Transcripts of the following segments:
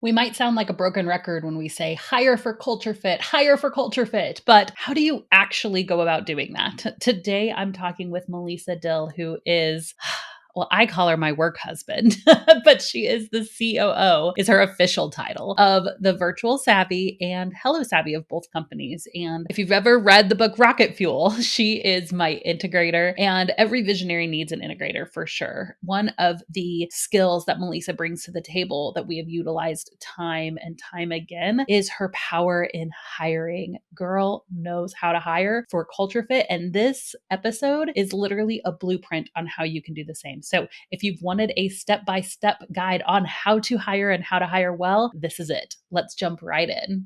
We might sound like a broken record when we say hire for culture fit, but how do you actually go about doing that? Today, I'm talking with MeLisa Dill, who is, well, I call her my work husband, but she is the COO, is her official title of the Virtual Savvy and HelloSavvy of both companies. And if you've ever read the book Rocket Fuel, she is my integrator, and every visionary needs an integrator for sure. One of the skills that MeLisa brings to the table that we have utilized time and time again is her power in hiring. Girl knows how to hire for culture fit. And this episode is literally a blueprint on how you can do the same. So if you've wanted a step-by-step guide on how to hire and how to hire well, this is it. Let's jump right in.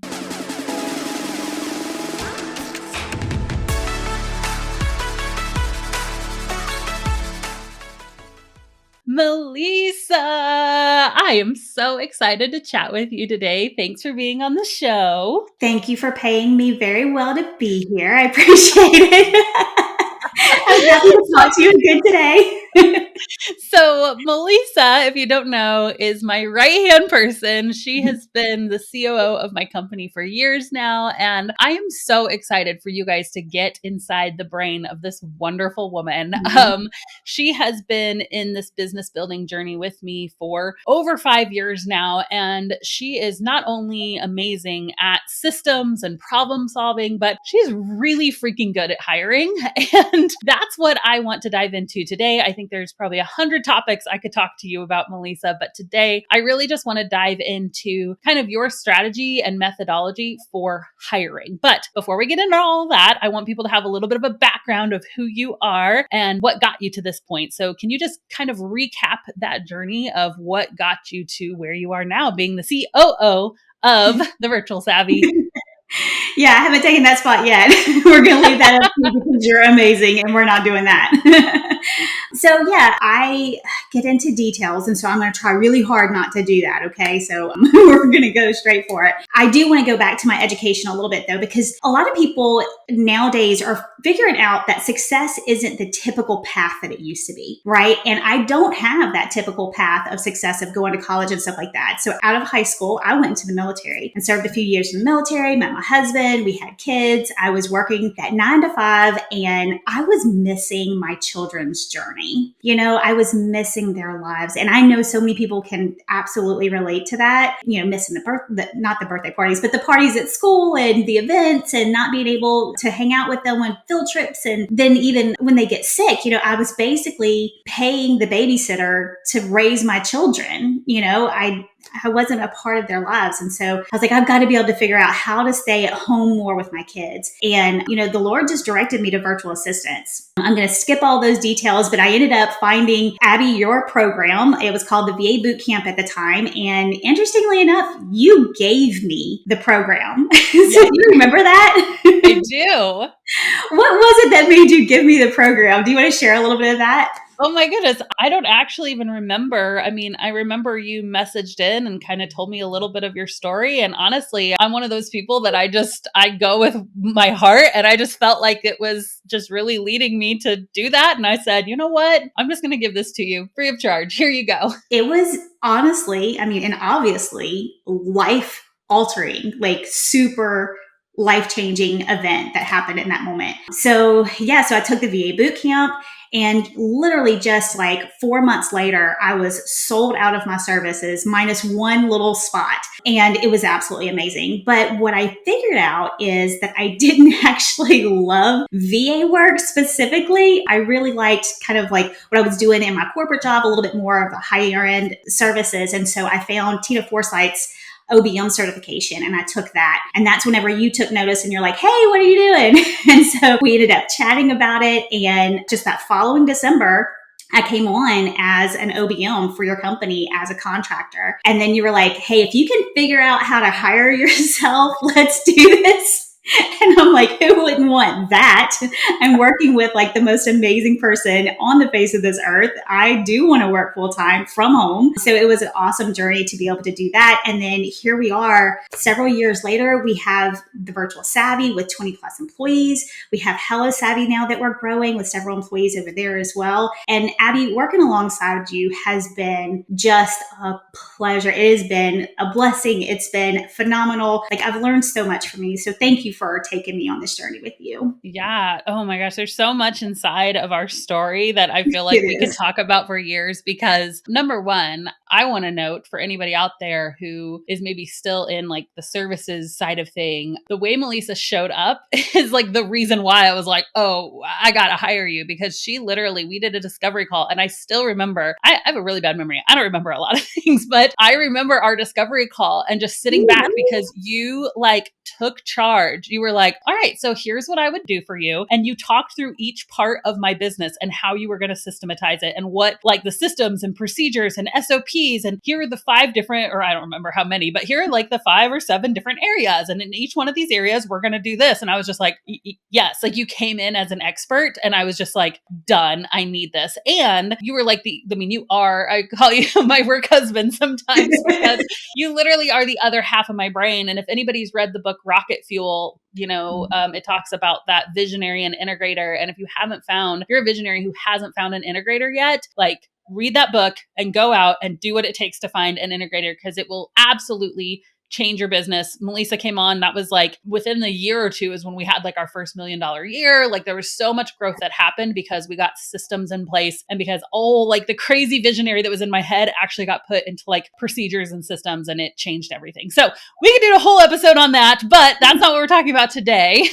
MeLisa, I am so excited to chat with you today. Thanks for being on the show. Thank you for paying me very well to be here. I appreciate it. I'm happy to talk to you again today. So MeLisa, if you don't know, is my right-hand person. She has been the COO of my company for years now, and I am so excited for you guys to get inside the brain of this wonderful woman. She has been in this business building journey with me for over 5 years now, and she is not only amazing at systems and problem solving, but she's really freaking good at hiring, and that's what I want to dive into today. I think there's probably 100 topics I could talk to you about, MeLisa, but today I really just want to dive into kind of your strategy and methodology for hiring. But before we get into all that, I want people to have a little bit of a background of who you are and what got you to this point. So can you just kind of recap that journey of what got you to where you are now, being the COO of the Virtual Savvy? Yeah, I haven't taken that spot yet. We're going to leave that up to you because you're amazing and we're not doing that. So yeah, I get into details, and so I'm going to try really hard not to do that, okay? So we're going to go straight for it. I do want to go back to my education a little bit though, because a lot of people nowadays are figuring out that success isn't the typical path that it used to be, right? And I don't have that typical path of success of going to college and stuff like that. So out of high school, I went into the military and served a few years in the military, met my husband, we had kids. I was working that 9 to 5 and I was missing my children's journey. You know, I was missing their lives. And I know so many people can absolutely relate to that, you know, missing not the birthday parties, but the parties at school and the events and not being able to hang out with them on field trips. And then even when they get sick, you know, I was basically paying the babysitter to raise my children. You know, I wasn't a part of their lives. And so I was like, I've got to be able to figure out how to stay at home more with my kids. And, you know, the Lord just directed me to virtual assistants. I'm going to skip all those details, but I ended up finding, Abby, your program. It was called the VA Boot Camp at the time. And interestingly enough, you gave me the program. So you remember that? I do. What was it that made you give me the program? Do you want to share a little bit of that? Oh my goodness. I don't actually even remember. I mean, I remember you messaged in and kind of told me a little bit of your story. And honestly, I'm one of those people that I go with my heart, and I just felt like it was just really leading me to do that. And I said, you know what? I'm just going to give this to you free of charge. Here you go. It was honestly, I mean, and obviously life altering, like super life-changing event that happened in that moment. So yeah, so I took the VA boot camp, and literally just like 4 months later, I was sold out of my services minus one little spot. And it was absolutely amazing. But what I figured out is that I didn't actually love VA work specifically. I really liked kind of like what I was doing in my corporate job, a little bit more of the higher end services. And so I found Tina Forsythe's OBM certification, and I took that. And that's whenever you took notice and you're like, hey, what are you doing? And so we ended up chatting about it. And just that following December, I came on as an OBM for your company as a contractor. And then you were like, hey, if you can figure out how to hire yourself, let's do this. And I'm like, who wouldn't want that? I'm working with like the most amazing person on the face of this earth. I do want to work full time from home. So it was an awesome journey to be able to do that. And then here we are several years later, we have the Virtual Savvy with 20 plus employees. We have HelloSavvy now that we're growing with several employees over there as well. And Abby, working alongside you has been just a pleasure. It has been a blessing. It's been phenomenal. Like I've learned so much from you. So thank you for taking me on this journey with you. Yeah. Oh my gosh. There's so much inside of our story that I feel like It we could is. talk about for years because number one, I want to note for anybody out there who is maybe still in like the services side of thing, the way MeLisa showed up is like the reason why I was like, oh, I got to hire you because she literally, we did a discovery call and I still remember, I have a really bad memory. I don't remember a lot of things, but I remember our discovery call and just sitting back because you like took charge. You were like, all right, so here's what I would do for you. And you talked through each part of my business and how you were going to systematize it and what like the systems and procedures and SOPs. And here are the 5 different, or I don't remember how many, but here are like the 5 or 7 different areas. And in each one of these areas, we're going to do this. And I was just like, yes, like you came in as an expert and I was just like, done. I need this. And you were like I call you my work husband sometimes because you literally are the other half of my brain. And if anybody's read the book Rocket Fuel, it talks about that visionary and integrator. And if you're a visionary who hasn't found an integrator yet, like read that book and go out and do what it takes to find an integrator because it will absolutely change your business. MeLisa came on. That was like within the year or two is when we had like our first $1 million year. Like there was so much growth that happened because we got systems in place and because like the crazy visionary that was in my head actually got put into like procedures and systems and it changed everything. So we could do a whole episode on that, but that's not what we're talking about today.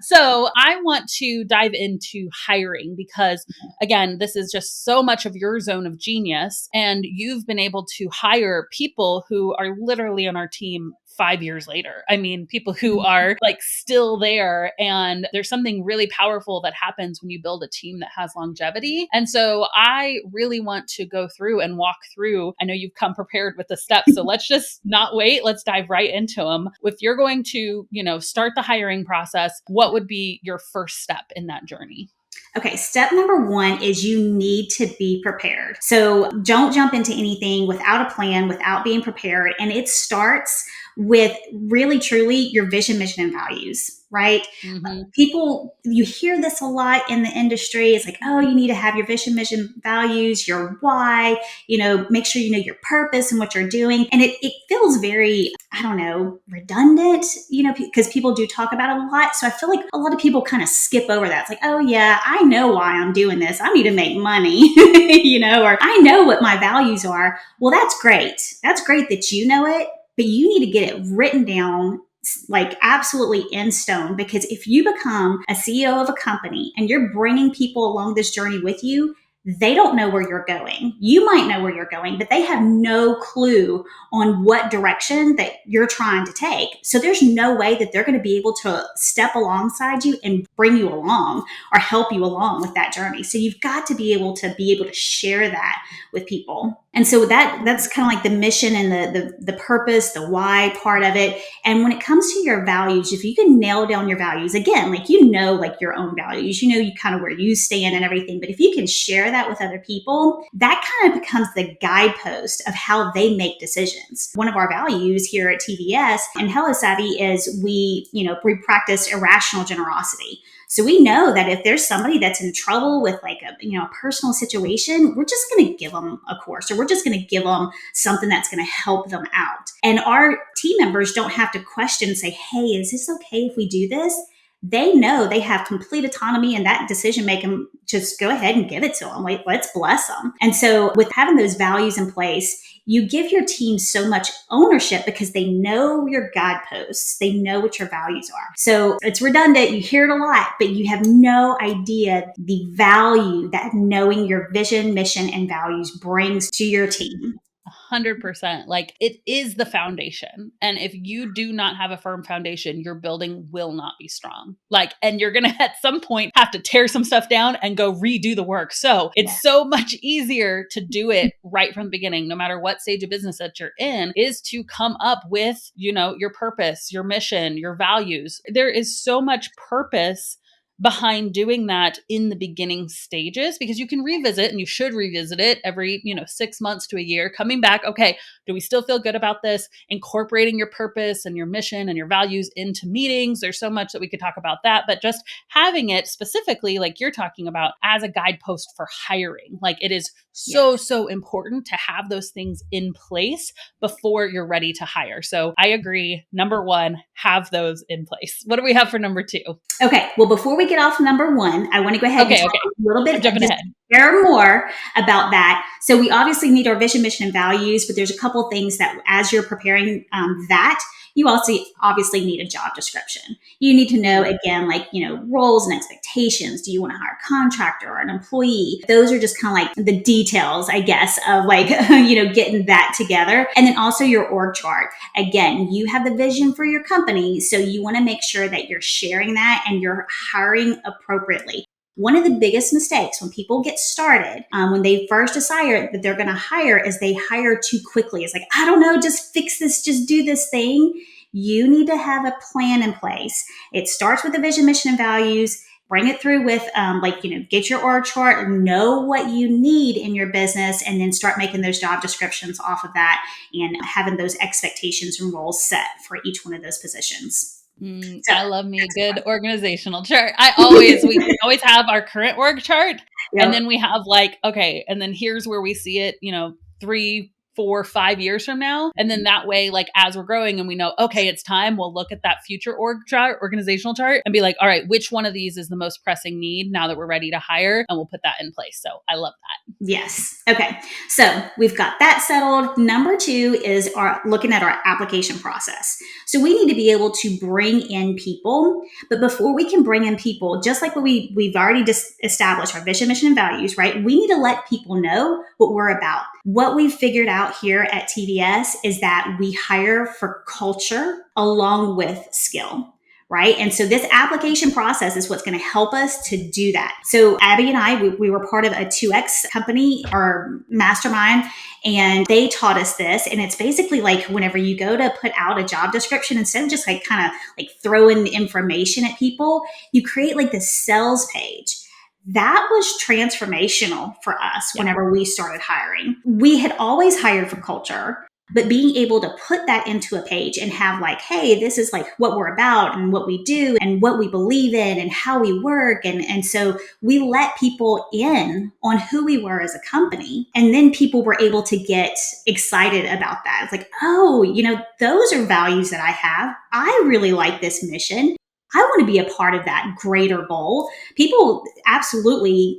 So I want to dive into hiring because again, this is just so much of your zone of genius and you've been able to hire people who are literally on our team 5 years later. I mean, people who are like still there. And there's something really powerful that happens when you build a team that has longevity. And so I really want to go through and walk through. I know you've come prepared with the steps. So let's just not wait. Let's dive right into them. If you're going to, start the hiring process, what would be your first step in that journey? Okay, step number 1 is you need to be prepared. So don't jump into anything without a plan, without being prepared. And it starts with really, truly your vision, mission, and values, right? Mm-hmm. People, you hear this a lot in the industry. It's like, oh, you need to have your vision, mission, values, your why, make sure you know your purpose and what you're doing. And it feels very, I don't know, redundant, because people do talk about it a lot. So I feel like a lot of people kind of skip over that. It's like, oh yeah, I know why I'm doing this. I need to make money, or I know what my values are. Well, that's great. That's great that you know it, but you need to get it written down like absolutely in stone, because if you become a CEO of a company and you're bringing people along this journey with you, they don't know where you're going. You might know where you're going, but they have no clue on what direction that you're trying to take. So there's no way that they're going to be able to step alongside you and bring you along or help you along with that journey. So you've got to be able to share that with people. And so that's kind of like the mission and the purpose, the why part of it. And when it comes to your values, if you can nail down your values, again, like like your own values, you kind of where you stand and everything. But if you can share that with other people, that kind of becomes the guidepost of how they make decisions. One of our values here at TVS and HelloSavvy is we practice irrational generosity. So we know that if there's somebody that's in trouble with like a personal situation, we're just going to give them a course, or we're just going to give them something that's going to help them out. And our team members don't have to question and say, hey, is this okay if we do this? They know they have complete autonomy in that decision making. Just go ahead and give it to them. Like, let's bless them. And so with having those values in place, you give your team so much ownership because they know your guideposts. They know what your values are. So it's redundant. You hear it a lot, but you have no idea the value that knowing your vision, mission, and values brings to your team. 100%. Like it is the foundation. And if you do not have a firm foundation, your building will not be strong. Like, and you're going to at some point have to tear some stuff down and go redo the work. So it's so much easier to do it right from the beginning, no matter what stage of business that you're in, is to come up with, your purpose, your mission, your values. There is so much purpose behind doing that in the beginning stages, because you can revisit, and you should revisit it every 6 months to a year, coming back. Okay, do we still feel good about this? Incorporating your purpose and your mission and your values into meetings. There's so much that we could talk about that, but just having it specifically, like you're talking about, as a guidepost for hiring, like it is so important to have those things in place before you're ready to hire. So I agree. Number one, have those in place. What do we have for number two? Okay. Well, before we get off number one, I want to go ahead and talk a little bit, jumping ahead. Share more about that. So we obviously need our vision, mission, and values, but there's a couple things that as you're preparing that, you also obviously need a job description. You need to know, again, like, roles and expectations. Do you want to hire a contractor or an employee? Those are just kind of like the details, I guess, of like, getting that together. And then also your org chart. Again, you have the vision for your company. So you want to make sure that you're sharing that and you're hiring appropriately. One of the biggest mistakes when people get started, when they first decide that they're going to hire, is they hire too quickly. It's like, I don't know, just fix this, just do this thing. You need to have a plan in place. It starts with the vision, mission, and values. Bring it through with, get your org chart, know what you need in your business, and then start making those job descriptions off of that and having those expectations and roles set for each one of those positions. So, I love me a good organizational chart. We always have our current org chart. Yep. And then we have and then here's where we see it, 3, 4, 5 years from now. And then that way, like as we're growing and we know, okay, it's time, we'll look at that future organizational chart and be like, all right, which one of these is the most pressing need now that we're ready to hire? And we'll put that in place. So I love that. Yes. Okay. So we've got that settled. Number 2 is looking at our application process. So we need to be able to bring in people, but before we can bring in people, just like what we've already established our vision, mission, and values, right? We need to let people know what we're about. What we've figured out here at TVS is that we hire for culture along with skill. Right. And so this application process is what's going to help us to do that. So Abby and I, we were part of a 2X company or mastermind, and they taught us this. And it's basically like whenever you go to put out a job description, instead of just like kind of like throwing information at people, you create like this sales page. That was transformational for us whenever we started hiring. We had always hired for culture, but being able to put that into a page and have like, hey, this is like what we're about and what we do and what we believe in and how we work. And so we let people in on who we were as a company. And then people were able to get excited about that. It's like, oh, those are values that I have. I really like this mission. I want to be a part of that greater goal. People absolutely,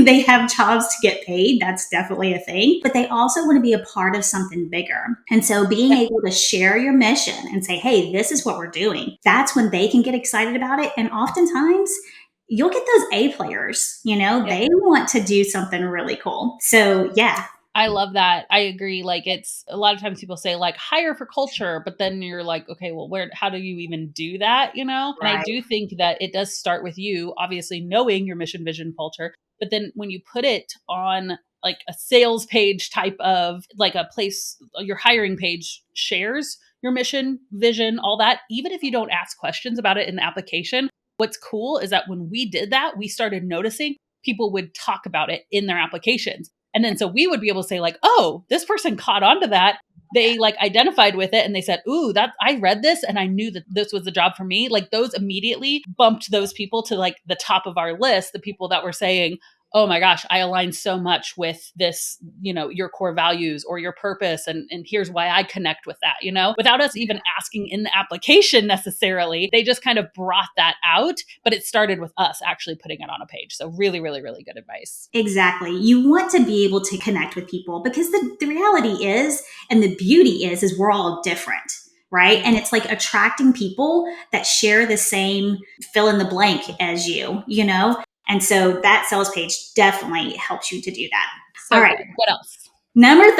they have jobs to get paid. That's definitely a thing. But they also want to be a part of something bigger. And so being able to share your mission and say, hey, this is what we're doing, that's when they can get excited about it. And oftentimes, you'll get those A players, they want to do something really cool. So, yeah. I love that. I agree. Like it's a lot of times people say like hire for culture, but then you're like, okay, well, how do you even do that? Right. And I do think that it does start with you, obviously knowing your mission, vision, culture, but then when you put it on like a sales page type of like a place, your hiring page shares your mission, vision, all that, even if you don't ask questions about it in the application, what's cool is that when we did that, we started noticing people would talk about it in their applications. And then so we would be able to say like, oh, this person caught on to that. They like identified with it and they said, ooh, I read this and I knew that this was the job for me. Like those immediately bumped those people to like the top of our list, the people that were saying, oh my gosh, I align so much with this, your core values or your purpose. And here's why I connect with that, without us even asking in the application necessarily. They just kind of brought that out, but it started with us actually putting it on a page. So really, really, really good advice. Exactly. You want to be able to connect with people because the reality is, and the beauty is we're all different. Right. And it's like attracting people that share the same fill in the blank as you. And so that sales page definitely helps you to do that. So all right. Good. What else? Number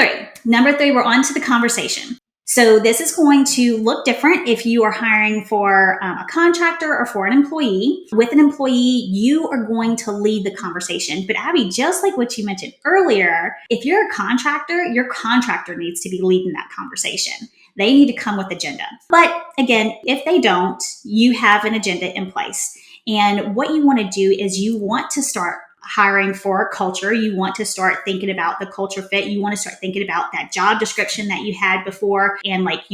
three, we're on to the conversation. So this is going to look different if you are hiring for a contractor or for an employee. With an employee, you are going to lead the conversation. But Abby, just like what you mentioned earlier, if you're a contractor, your contractor needs to be leading that conversation. They need to come with agenda. But again, if they don't, you have an agenda in place. And what you want to do is you want to start hiring for culture. You want to start thinking about the culture fit. You want to start thinking about that job description that you had before and like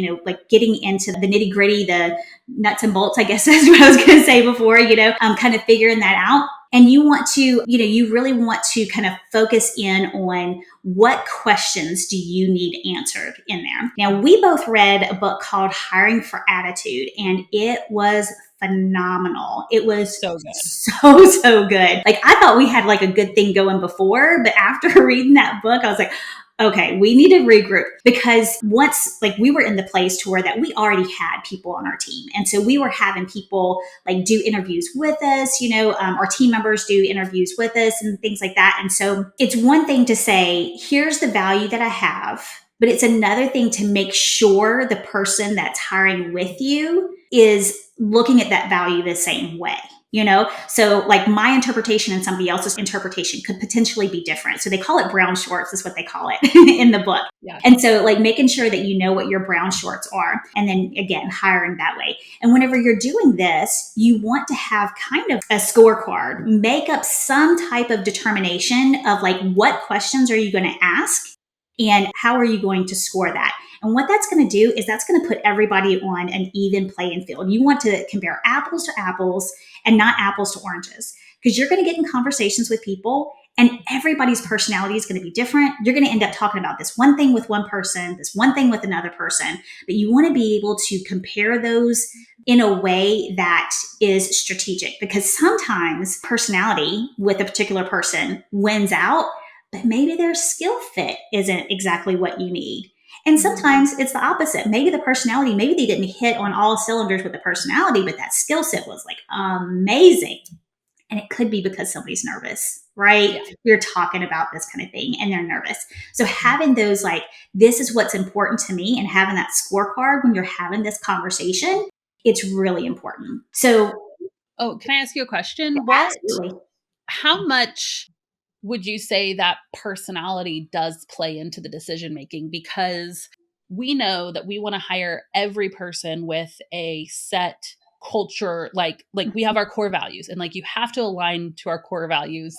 getting into the nitty gritty, the nuts and bolts, I guess is what I was going to say before, kind of figuring that out. And you want to, you really want to kind of focus in on what questions do you need answered in there. Now, we both read a book called Hiring for Attitude, and it was phenomenal. It was so good. So good. Like, I thought we had like a good thing going before, but after reading that book, I was like, okay, we need to regroup, because once we were in the place to where that we already had people on our team. And so we were having people like do interviews with us, our team members do interviews with us and things like that. And so it's one thing to say, here's the value that I have, but it's another thing to make sure the person that's hiring with you is looking at that value the same way. So like my interpretation and somebody else's interpretation could potentially be different. So they call it brown shorts is what they call it in the book. Yeah. And so like making sure that you know what your brown shorts are, and then again, hiring that way. And whenever you're doing this, you want to have kind of a scorecard, make up some type of determination of like, what questions are you going to ask and how are you going to score that? And what that's going to do is that's going to put everybody on an even playing field. You want to compare apples to apples and not apples to oranges, because you're going to get in conversations with people and everybody's personality is going to be different. You're going to end up talking about this one thing with one person, this one thing with another person, but you want to be able to compare those in a way that is strategic, because sometimes personality with a particular person wins out, but maybe their skill fit isn't exactly what you need. And sometimes it's the opposite. Maybe the personality, maybe they didn't hit on all cylinders with the personality, but that skill set was like amazing. And it could be because somebody's nervous, right? Yeah. We're talking about this kind of thing and they're nervous. So having those like, this is what's important to me, and having that scorecard when you're having this conversation, it's really important. So, can I ask you a question? Absolutely. How much would you say that personality does play into the decision making? Because we know that we want to hire every person with a set culture, like we have our core values, and like you have to align to our core values.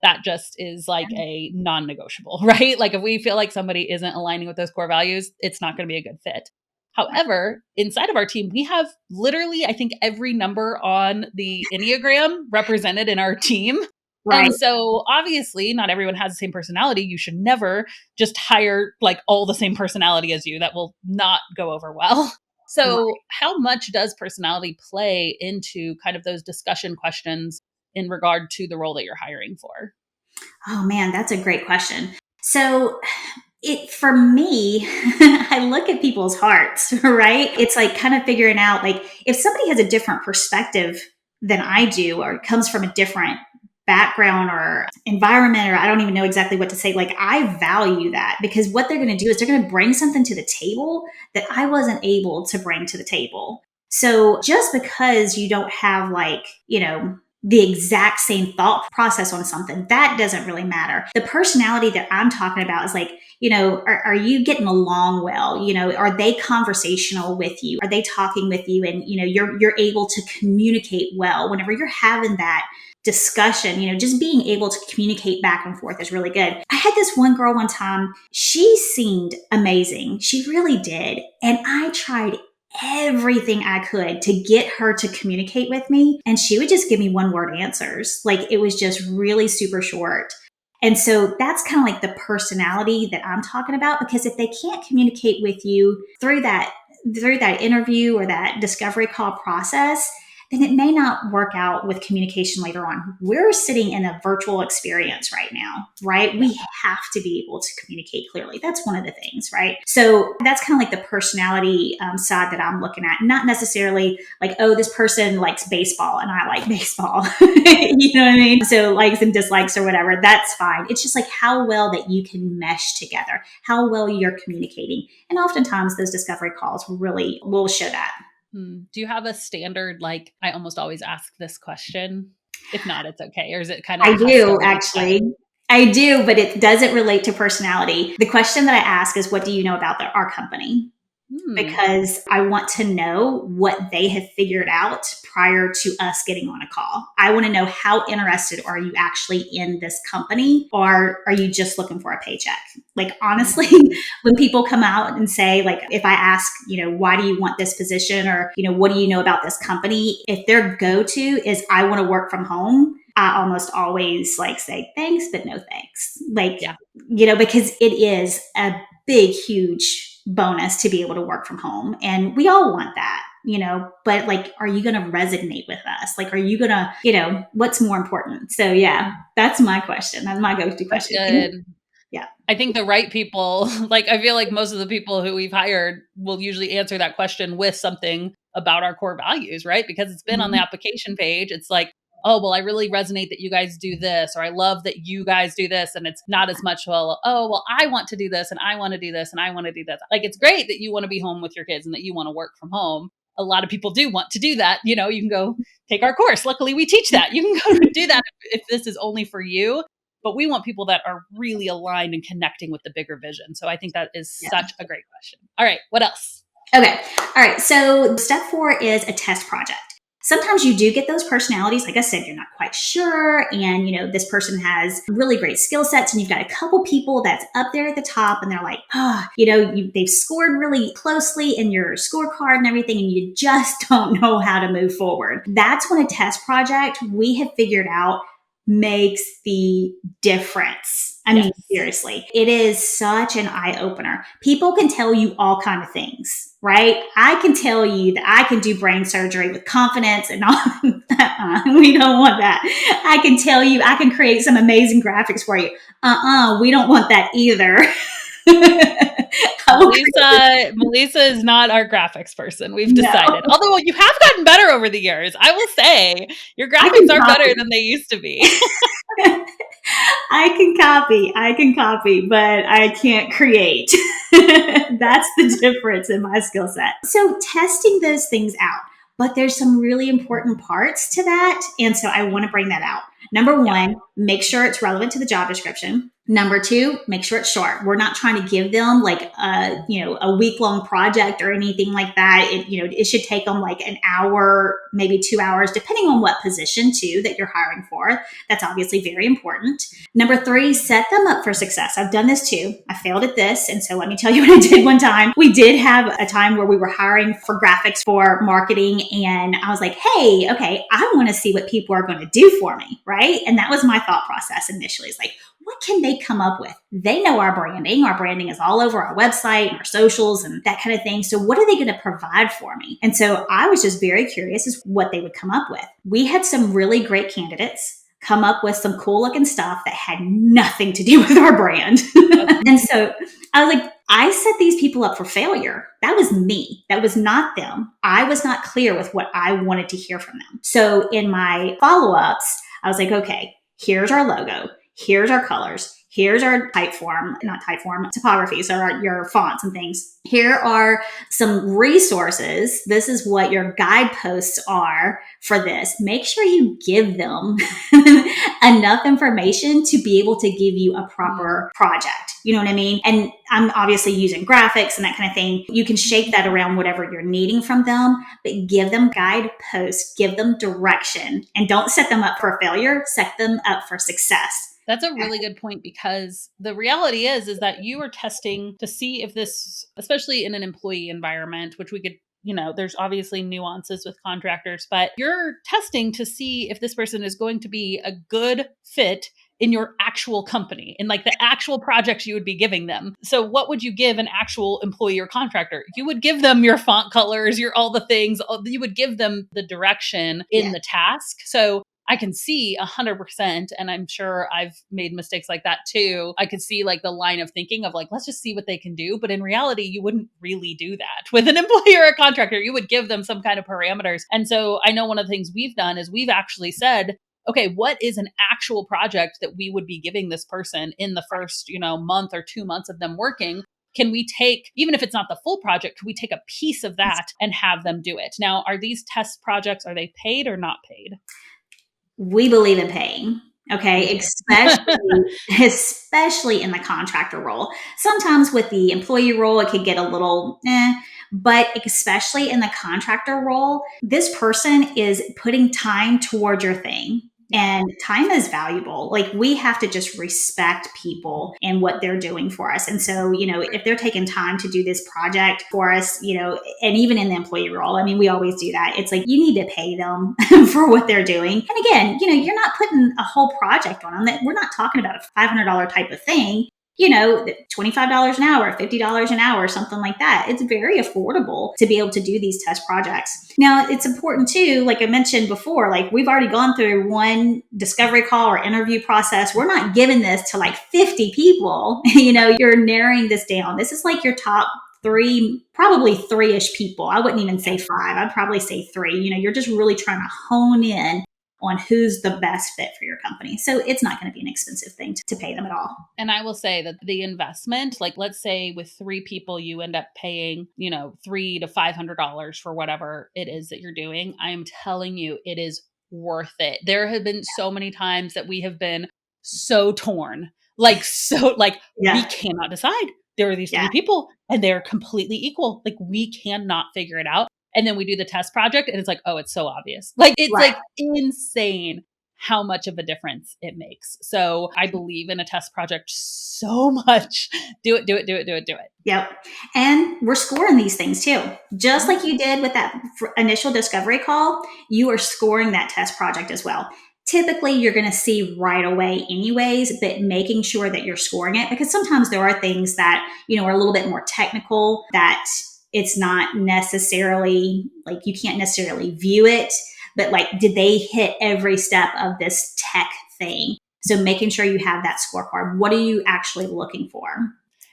That just is like a non-negotiable, right? Like if we feel like somebody isn't aligning with those core values, it's not going to be a good fit. However, inside of our team, we have literally, I think, every number on the Enneagram represented in our team. Right. And so obviously not everyone has the same personality. You should never just hire like all the same personality as you. That will not go over well. So how much does personality play into kind of those discussion questions in regard to the role that you're hiring for? Oh man, that's a great question. So for me, I look at people's hearts, right? It's like kind of figuring out like if somebody has a different perspective than I do, or comes from a different background or environment, or I don't even know exactly what to say. Like I value that, because what they're going to do is they're going to bring something to the table that I wasn't able to bring to the table. So just because you don't have like, the exact same thought process on something, that doesn't really matter. The personality that I'm talking about is like, are you getting along well? Are they conversational with you? Are they talking with you? And, you're able to communicate well whenever you're having that discussion, just being able to communicate back and forth is really good. I had this one girl one time, she seemed amazing. She really did. And I tried everything I could to get her to communicate with me. And she would just give me one word answers. Like it was just really super short. And so that's kind of like the personality that I'm talking about, because if they can't communicate with you through that interview or that discovery call process, then it may not work out with communication later on. We're sitting in a virtual experience right now, right? We have to be able to communicate clearly. That's one of the things, right? So that's kind of like the personality side that I'm looking at. Not necessarily like, oh, this person likes baseball and I like baseball. You know what I mean? So likes and dislikes or whatever, that's fine. It's just like how well that you can mesh together, how well you're communicating. And oftentimes those discovery calls really will show that. Do you have a standard, like, I almost always ask this question? If not, it's okay. Or is it kind of I do custom each actually. time? I do, but it doesn't relate to personality. The question that I ask is, what do you know about our company? Because I want to know what they have figured out prior to us getting on a call. I want to know, how interested are you actually in this company, or are you just looking for a paycheck? Like, honestly, when people come out and say, like, if I ask, why do you want this position, or, what do you know about this company? If their go-to is, I want to work from home, I almost always like say, thanks, but no thanks. Like, because it is a big, huge bonus to be able to work from home. And we all want that, but like, are you going to resonate with us? Like, are you going to, what's more important? So yeah, that's my question. That's my go-to question. Good. Yeah. I think the right people, like, I feel like most of the people who we've hired will usually answer that question with something about our core values, right? Because it's been on the application page. It's like, oh, well, I really resonate that you guys do this, or I love that you guys do this. And it's not as much, well, oh, well, I want to do this and I want to do this and I want to do this. Like, it's great that you want to be home with your kids and that you want to work from home. A lot of people do want to do that. You can go take our course. Luckily, we teach that. You can go do that if this is only for you. But we want people that are really aligned and connecting with the bigger vision. So I think that is such a great question. All right, what else? Okay. All right. So step 4 is a test project. Sometimes you do get those personalities. Like I said, you're not quite sure. And, this person has really great skill sets, and you've got a couple people that's up there at the top, and they're like, they've scored really closely in your scorecard and everything, and you just don't know how to move forward. That's when a test project, we have figured out, makes the difference. I mean, seriously, it is such an eye opener. People can tell you all kinds of things, right? I can tell you that I can do brain surgery with confidence and all. We don't want that. I can tell you I can create some amazing graphics for you. We don't want that either. MeLisa is not our graphics person. We've decided. No. Although you have gotten better over the years. I will say your graphics are better than they used to be. I can copy, but I can't create. That's the difference in my skill set. So testing those things out, but there's some really important parts to that. And so I want to bring that out. Number 1, make sure it's relevant to the job description. Number 2, make sure it's short. We're not trying to give them like a week-long project or anything like that. It should take them like an hour, maybe 2 hours, depending on what position too that you're hiring for. That's obviously very important. Number 3, set them up for success. I've done this too. I failed at this. And so let me tell you what I did one time. We did have a time where we were hiring for graphics for marketing. And I was like, hey, okay, I want to see what people are going to do for me, right? And that was my thought process initially. It's like, what can they come up with? They know our branding. Our branding is all over our website and our socials and that kind of thing. So what are they going to provide for me? And so I was just very curious as what they would come up with. We had some really great candidates come up with some cool looking stuff that had nothing to do with our brand. And so I was like, I set these people up for failure. That was me. That was not them. I was not clear with what I wanted to hear from them. So in my follow-ups, I was like, okay, here's our logo. Here's our colors. Here's our typography. So your fonts and things. Here are some resources. This is what your guideposts are for this. Make sure you give them enough information to be able to give you a proper project. You know what I mean? And I'm obviously using graphics and that kind of thing. You can shape that around whatever you're needing from them, but give them guideposts, give them direction, and don't set them up for failure. Set them up for success. That's a really good point, because the reality is that you are testing to see if this, especially in an employee environment, which we could, there's obviously nuances with contractors, but you're testing to see if this person is going to be a good fit in your actual company, in like the actual projects you would be giving them. So what would you give an actual employee or contractor? You would give them your font colors, your all the things, you would give them the direction in the task. So I can see 100%, and I'm sure I've made mistakes like that too. I could see like the line of thinking of like, let's just see what they can do. But in reality, you wouldn't really do that with an employee or a contractor. You would give them some kind of parameters. And so I know one of the things we've done is we've actually said, okay, what is an actual project that we would be giving this person in the first, month or 2 months of them working? Can we take, even if it's not the full project, can we take a piece of that and have them do it? Now, are these test projects, are they paid or not paid? We believe in paying. Okay. Especially in the contractor role. Sometimes with the employee role, it could get a little, but especially in the contractor role, this person is putting time toward your thing. And time is valuable. Like we have to just respect people and what they're doing for us. And so, if they're taking time to do this project for us, and even in the employee role, I mean, we always do that. It's like you need to pay them for what they're doing. And again, you're not putting a whole project on them. We're not talking about a $500 type of thing. $25 an hour, $50 an hour, something like that. It's very affordable to be able to do these test projects. Now, it's important too, like I mentioned before, like we've already gone through one discovery call or interview process. We're not giving this to like 50 people. You're narrowing this down. This is like your top three, probably three-ish people. I wouldn't even say five. I'd probably say three. You're just really trying to hone in on who's the best fit for your company. So it's not going to be an expensive thing to pay them at all. And I will say that the investment, like let's say with 3 people, you end up paying, $300 to $500 for whatever it is that you're doing. I'm telling you, it is worth it. There have been so many times that we have been so torn, we cannot decide. There are these 3 people and they're completely equal. Like we cannot figure it out. And then we do the test project and it's like, oh, it's so obvious. Like it's like insane how much of a difference it makes. So I believe in a test project so much. Do it. Yep. And we're scoring these things too. Just like you did with that initial discovery call, you are scoring that test project as well. Typically, you're going to see right away anyways, but making sure that you're scoring it, because sometimes there are things that, are a little bit more technical that it's not necessarily like you can't necessarily view it, but like, did they hit every step of this tech thing? So making sure you have that scorecard. What are you actually looking for?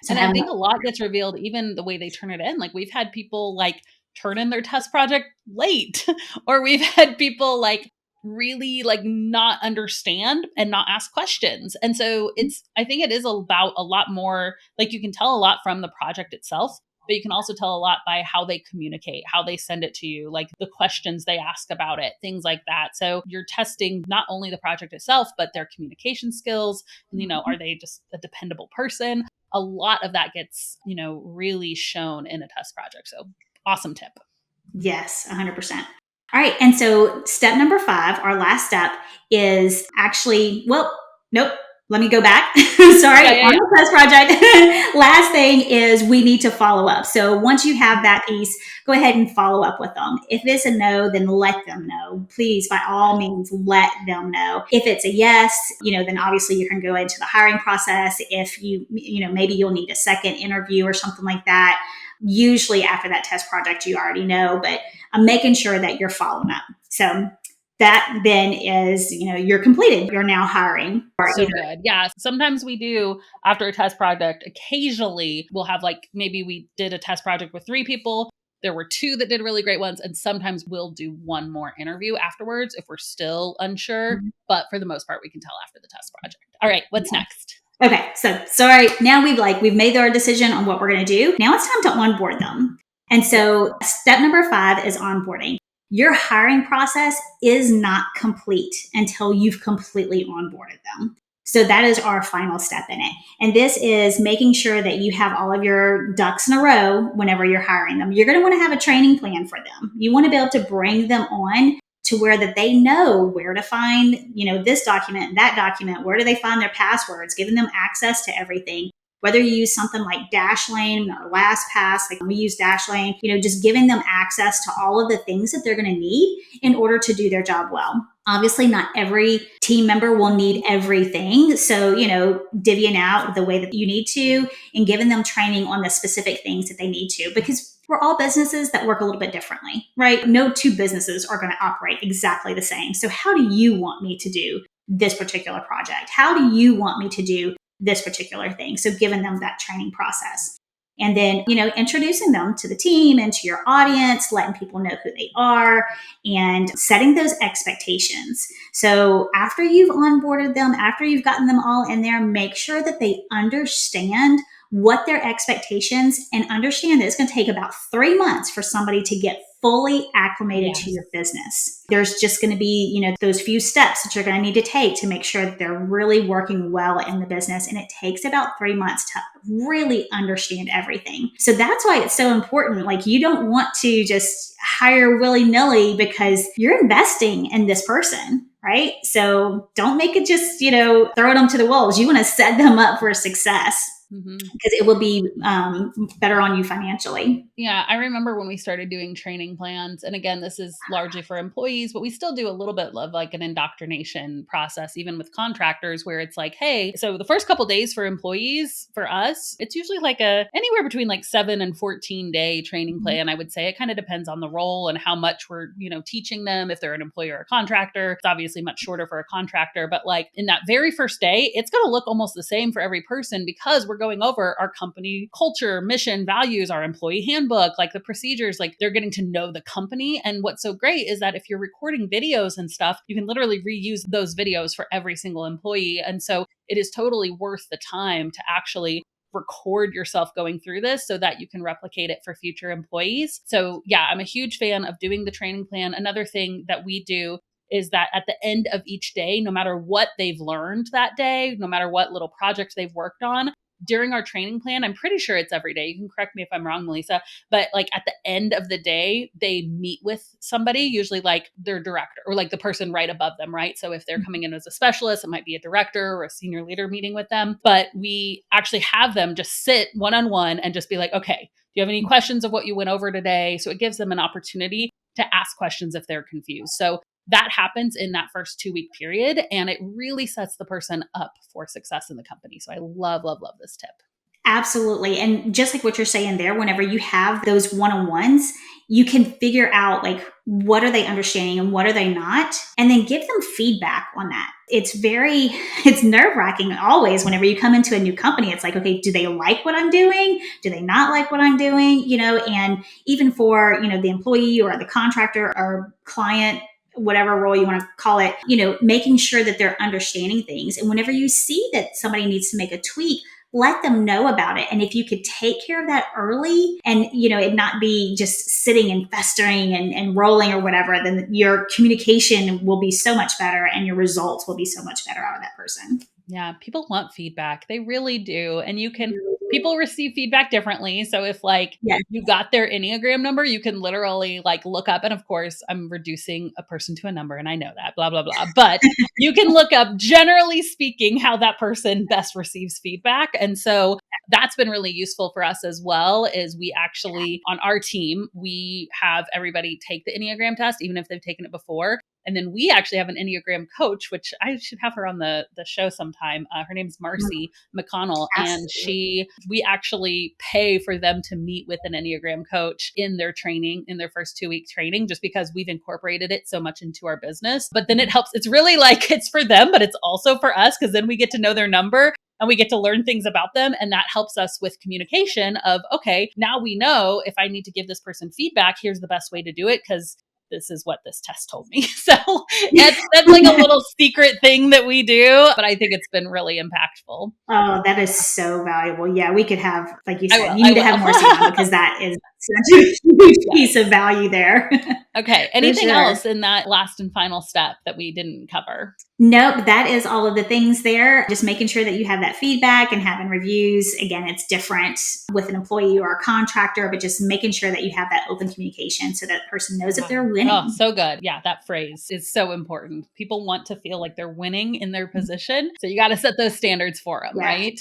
So and I think a lot gets revealed, even the way they turn it in. Like we've had people like turn in their test project late, or we've had people like really like not understand and not ask questions. And so I think it is about a lot more, like you can tell a lot from the project itself, but you can also tell a lot by how they communicate, how they send it to you, like the questions they ask about it, things like that. So you're testing not only the project itself, but their communication skills. Are they just a dependable person? A lot of that gets, really shown in a test project. So awesome tip. Yes, 100%. All right. And so step number 5, our last step is actually, nope. Let me go back. Sorry, on the test project. Last thing is we need to follow up. So once you have that piece, go ahead and follow up with them. If it's a no, then let them know. Please, by all means, let them know. If it's a yes, then obviously you can go into the hiring process. If maybe you'll need a second interview or something like that. Usually after that test project, you already know, but I'm making sure that you're following up. So that then is, you're completed. You're now hiring. So good. Yeah. Sometimes we do after a test project, occasionally we'll have like, maybe we did a test project with 3 people. There were 2 that did really great ones. And sometimes we'll do one more interview afterwards if we're still unsure. Mm-hmm. But for the most part, we can tell after the test project. All right. What's next? Okay. So sorry. Now we've made our decision on what we're going to do. Now it's time to onboard them. And so step number 5 is onboarding. Your hiring process is not complete until you've completely onboarded them. So that is our final step in it. And this is making sure that you have all of your ducks in a row whenever you're hiring them. You're going to want to have a training plan for them. You want to be able to bring them on to where that they know where to find, this document, that document, where do they find their passwords, giving them access to everything. whether you use something like Dashlane or LastPass, like we use Dashlane, just giving them access to all of the things that they're going to need in order to do their job well. Obviously, not every team member will need everything. So, divvying out the way that you need to and giving them training on the specific things that they need to, because we're all businesses that work a little bit differently, right? No two businesses are going to operate exactly the same. So how do you want me to do this particular project? How do you want me to do this particular thing? So giving them that training process. And then, introducing them to the team and to your audience, letting people know who they are, and setting those expectations. So after you've onboarded them, after you've gotten them all in there, make sure that they understand what their expectations, and understand that it's going to take about 3 months for somebody to get fully acclimated to your business. There's just going to be, those few steps that you're going to need to take to make sure that they're really working well in the business. And it takes about 3 months to really understand everything. So that's why it's so important. Like, you don't want to just hire willy-nilly, because you're investing in this person, right? So don't make it just, throw them to the wolves. You want to set them up for success. Because it will be better on you financially. Yeah, I remember when we started doing training plans, and again, this is largely for employees, but we still do a little bit of like an indoctrination process, even with contractors, where it's like, hey, so the first couple days for employees, for us, it's usually like anywhere between like 7 and 14 day training plan. I would say it kind of depends on the role and how much we're, teaching them. If they're an employee or a contractor, it's obviously much shorter for a contractor, but like in that very first day, it's going to look almost the same for every person, because we're going over our company culture, mission, values, our employee handbook, like the procedures, like they're getting to know the company. And what's so great is that if you're recording videos and stuff, you can literally reuse those videos for every single employee. And so it is totally worth the time to actually record yourself going through this so that you can replicate it for future employees. So yeah, I'm a huge fan of doing the training plan. Another thing that we do is that at the end of each day, no matter what they've learned that day, no matter what little project they've worked on, during our training plan, I'm pretty sure it's every day. You can correct me if I'm wrong, MeLisa, but like at the end of the day, they meet with somebody, usually like their director or like the person right above them, right? So if they're coming in as a specialist, it might be a director or a senior leader meeting with them. But we actually have them just sit one-on-one and just be like, okay, do you have any questions of what you went over today? So it gives them an opportunity to ask questions if they're confused. So that happens in that first 2-week period, and it really sets the person up for success in the company. So I love, love, love this tip. Absolutely. And just like what you're saying there, whenever you have those one-on-ones, you can figure out like, what are they understanding and what are they not? And then give them feedback on that. It's nerve-wracking always whenever you come into a new company. It's like, okay, do they like what I'm doing? Do they not like what I'm doing? And even for, the employee or the contractor or client, whatever role you want to call it, making sure that they're understanding things. And whenever you see that somebody needs to make a tweak, let them know about it. And if you could take care of that early and, it not be just sitting and festering and rolling or whatever, then your communication will be so much better and your results will be so much better out of that person. Yeah, people want feedback. They really do. And people receive feedback differently. So if you got their Enneagram number, you can literally like look up, and of course I'm reducing a person to a number and I know that, blah, blah, blah. But you can look up, generally speaking, how that person best receives feedback. And so that's been really useful for us as well, is we actually, on our team, we have everybody take the Enneagram test, even if they've taken it before. And then we actually have an Enneagram coach, which I should have her on the show sometime. Her name's Marcy McConnell. Absolutely. And we actually pay for them to meet with an Enneagram coach in their training, in their first 2-week training, just because we've incorporated it so much into our business. But then it helps. It's really like it's for them, but it's also for us, because then we get to know their number and we get to learn things about them. And that helps us with communication of, okay, now we know if I need to give this person feedback, here's the best way to do it, because this is what this test told me. So that's like a little secret thing that we do, but I think it's been really impactful. Oh, that is so valuable. Yeah, we could have, like you said, you need to have more on, because that is such a huge piece of value there. Okay. Anything else in that last and final step that we didn't cover? Nope, that is all of the things there. Just making sure that you have that feedback and having reviews. Again, it's different with an employee or a contractor, but just making sure that you have that open communication so that person knows if they're winning. Oh, so good. Yeah, that phrase is so important. People want to feel like they're winning in their position. So you got to set those standards for them, right?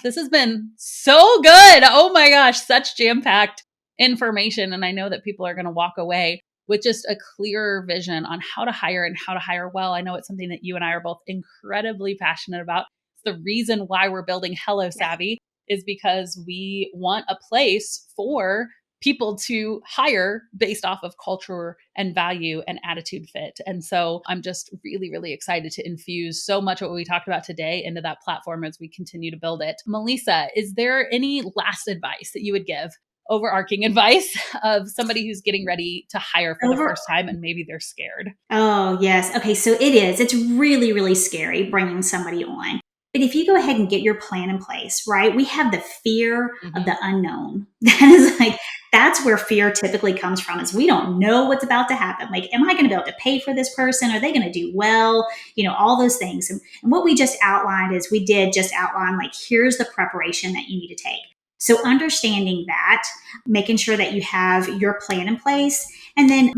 This has been so good. Oh my gosh, such jam-packed information. And I know that people are going to walk away with just a clearer vision on how to hire and how to hire well. I know it's something that you and I are both incredibly passionate about. It's the reason why we're building HelloSavvy is because we want a place for people to hire based off of culture and value and attitude fit. And so I'm just really, really excited to infuse so much of what we talked about today into that platform as we continue to build it. MeLisa, is there any last advice that you would give, overarching advice of somebody who's getting ready to hire for the first time and maybe they're scared? Oh, yes. Okay, so it is. It's really, really scary bringing somebody on. But if you go ahead and get your plan in place, right? We have the fear of the unknown. That is like, that's where fear typically comes from, is we don't know what's about to happen. Like, am I going to be able to pay for this person? Are they going to do well? All those things. And what we just outlined is we did just outline, like, here's the preparation that you need to take. So understanding that, making sure that you have your plan in place. And then,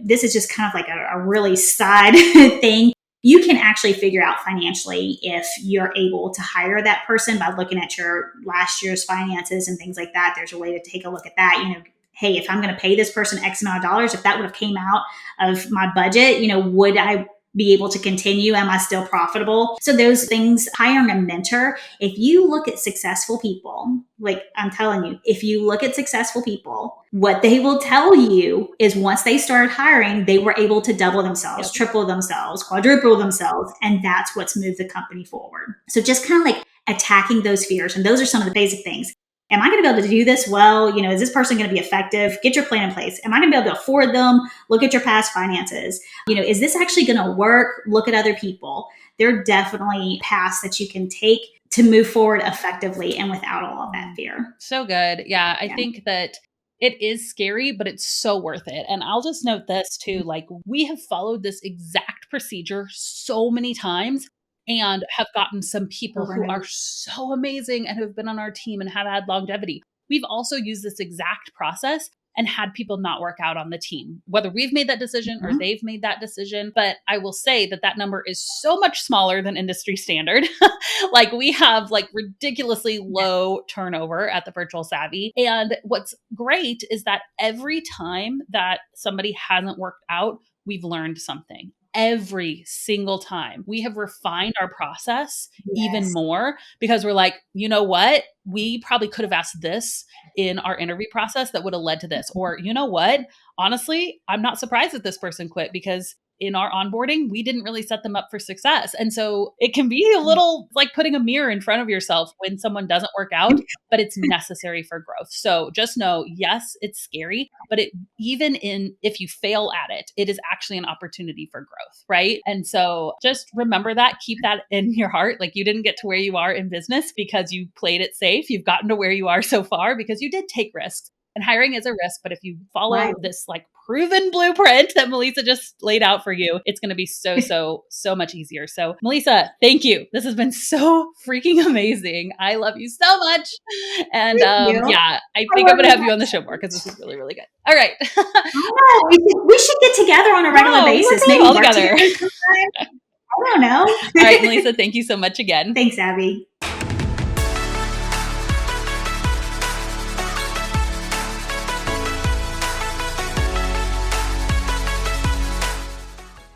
this is just kind of like a really side thing. You can actually figure out financially if you're able to hire that person by looking at your last year's finances and things like that. There's a way to take a look at that. Hey, if I'm going to pay this person X amount of dollars, if that would have came out of my budget, would I be able to continue? Am I still profitable? So those things, hiring a mentor, if you look at successful people, like I'm telling you, if you look at successful people, what they will tell you is once they started hiring, they were able to double themselves, triple themselves, quadruple themselves. And that's what's moved the company forward. So just kind of like attacking those fears. And those are some of the basic things. Am I going to be able to do this well? Is this person going to be effective? Get your plan in place. Am I going to be able to afford them? Look at your past finances. Is this actually going to work? Look at other people. There are definitely paths that you can take to move forward effectively and without all of that fear. So good. Yeah, I think that it is scary, but it's so worth it. And I'll just note this too, like, we have followed this exact procedure so many times and have gotten some people who are so amazing and have been on our team and have had longevity. We've also used this exact process and had people not work out on the team, whether we've made that decision or they've made that decision. But I will say that number is so much smaller than industry standard. Like, we have like ridiculously low turnover at the Virtual Savvy. And what's great is that every time that somebody hasn't worked out, we've learned something. Every single time we have refined our process even more, because we're like, you know what? We probably could have asked this in our interview process that would have led to this. Or, you know what? Honestly, I'm not surprised that this person quit, because in our onboarding, we didn't really set them up for success. And so it can be a little like putting a mirror in front of yourself when someone doesn't work out, but it's necessary for growth. So just know, yes, it's scary, but if you fail at it, it is actually an opportunity for growth, right? And so just remember that, keep that in your heart. Like, you didn't get to where you are in business because you played it safe. You've gotten to where you are so far because you did take risks. And hiring is a risk, but if you follow this like proven blueprint that MeLisa just laid out for you, it's going to be so much easier. So MeLisa, thank you. This has been so freaking amazing. I love you so much. And I think I'm going to have you on the show more because this is really, really good. All right. We should get together on a regular basis. Maybe all together. I don't know. All right, MeLisa, thank you so much again. Thanks, Abby.